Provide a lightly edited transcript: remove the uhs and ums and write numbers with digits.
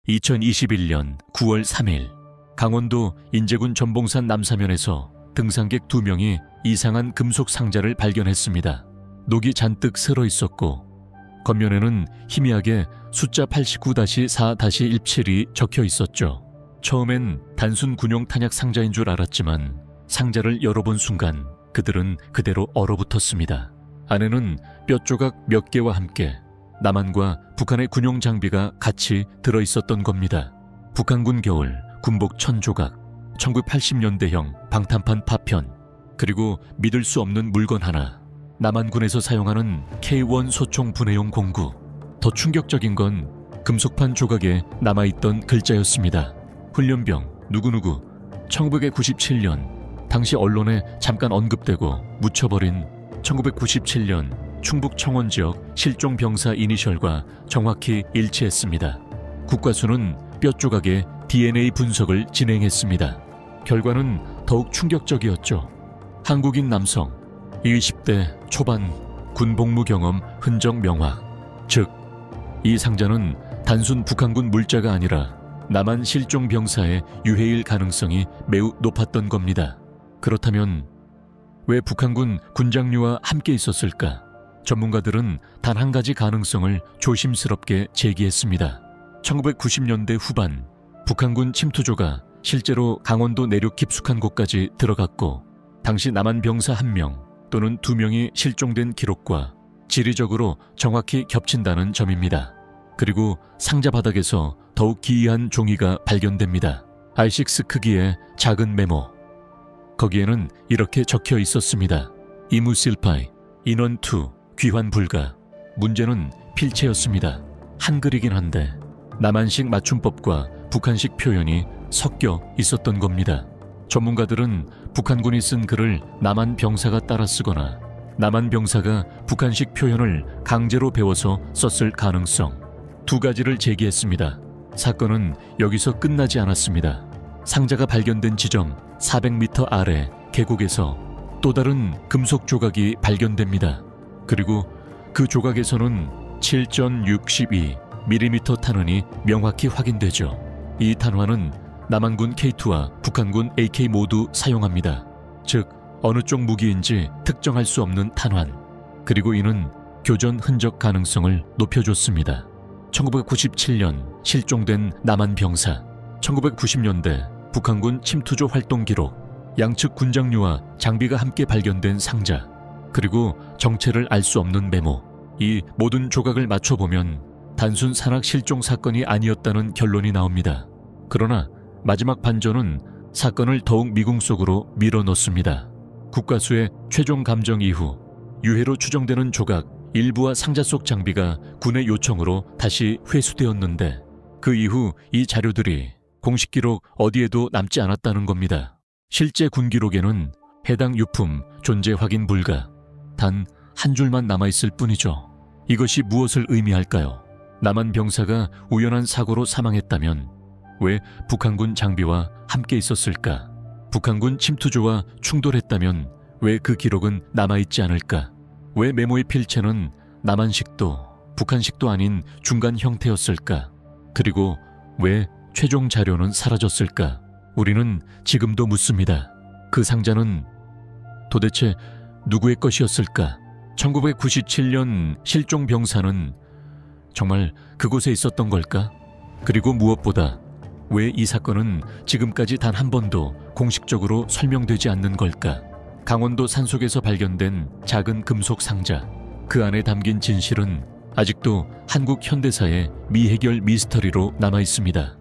2021년 9월 3일 강원도 인제군 전봉산 남사면에서 등산객 2명이 이상한 금속 상자를 발견했습니다. 녹이 잔뜩 슬어 있었고 겉면에는 희미하게 숫자 89-4-17이 적혀 있었죠. 처음엔 단순 군용 탄약 상자인 줄 알았지만 상자를 열어본 순간 그들은 그대로 얼어붙었습니다. 안에는 뼈조각 몇 개와 함께 남한과 북한의 군용 장비가 같이 들어있었던 겁니다. 북한군 겨울 군복 1000조각, 1980년대형 방탄판 파편, 그리고 믿을 수 없는 물건 하나, 남한군에서 사용하는 K1 소총 분해용 공구. 더 충격적인 건 금속판 조각에 남아있던 글자였습니다. 훈련병 누구누구 1997년 당시 언론에 잠깐 언급되고 묻혀버린 1997년 충북 청원 지역 실종 병사 이니셜과 정확히 일치했습니다. 국과수는 뼈 조각의 DNA 분석을 진행했습니다. 결과는 더욱 충격적이었죠. 한국인 남성, 20대 초반 군복무 경험 흔적 명확. 즉, 이 상자는 단순 북한군 물자가 아니라 남한 실종 병사의 유해일 가능성이 매우 높았던 겁니다. 그렇다면 왜 북한군 군장류와 함께 있었을까? 전문가들은 단 한 가지 가능성을 조심스럽게 제기했습니다. 1990년대 후반 북한군 침투조가 실제로 강원도 내륙 깊숙한 곳까지 들어갔고 당시 남한 병사 1명 또는 2명이 실종된 기록과 지리적으로 정확히 겹친다는 점입니다. 그리고 상자 바닥에서 더욱 기이한 종이가 발견됩니다. R6 크기의 작은 메모. 거기에는 이렇게 적혀 있었습니다. 이무실파이, 인원 2, 귀환 불가. 문제는 필체였습니다. 한글이긴 한데 남한식 맞춤법과 북한식 표현이 섞여 있었던 겁니다. 전문가들은 북한군이 쓴 글을 남한 병사가 따라 쓰거나 남한 병사가 북한식 표현을 강제로 배워서 썼을 가능성, 두 가지를 제기했습니다. 사건은 여기서 끝나지 않았습니다. 상자가 발견된 지점 400m 아래 계곡에서 또 다른 금속 조각이 발견됩니다. 그리고 그 조각에서는 7.62mm 탄환이 명확히 확인되죠. 이 탄환은 남한군 K2와 북한군 AK 모두 사용합니다. 즉, 어느 쪽 무기인지 특정할 수 없는 탄환. 그리고 이는 교전 흔적 가능성을 높여줬습니다. 1997년 실종된 남한 병사, 1990년대 북한군 침투조 활동 기록, 양측 군장류와 장비가 함께 발견된 상자, 그리고 정체를 알 수 없는 메모. 이 모든 조각을 맞춰보면 단순 산악 실종 사건이 아니었다는 결론이 나옵니다. 그러나 마지막 반전은 사건을 더욱 미궁 속으로 밀어넣습니다. 국과수의 최종 감정 이후 유해로 추정되는 조각 일부와 상자 속 장비가 군의 요청으로 다시 회수되었는데 그 이후 이 자료들이 공식 기록 어디에도 남지 않았다는 겁니다. 실제 군 기록에는 해당 유품 존재 확인 불가. 단 한 줄만 남아있을 뿐이죠. 이것이 무엇을 의미할까요? 남한 병사가 우연한 사고로 사망했다면 왜 북한군 장비와 함께 있었을까? 북한군 침투조와 충돌했다면 왜 그 기록은 남아있지 않을까? 왜 메모의 필체는 남한식도 북한식도 아닌 중간 형태였을까? 그리고 왜 최종 자료는 사라졌을까? 우리는 지금도 묻습니다. 그 상자는 도대체 누구의 것이었을까? 1997년 실종 병사는 정말 그곳에 있었던 걸까? 그리고 무엇보다 왜 이 사건은 지금까지 단 한 번도 공식적으로 설명되지 않는 걸까? 강원도 산속에서 발견된 작은 금속 상자, 그 안에 담긴 진실은 아직도 한국 현대사의 미해결 미스터리로 남아 있습니다.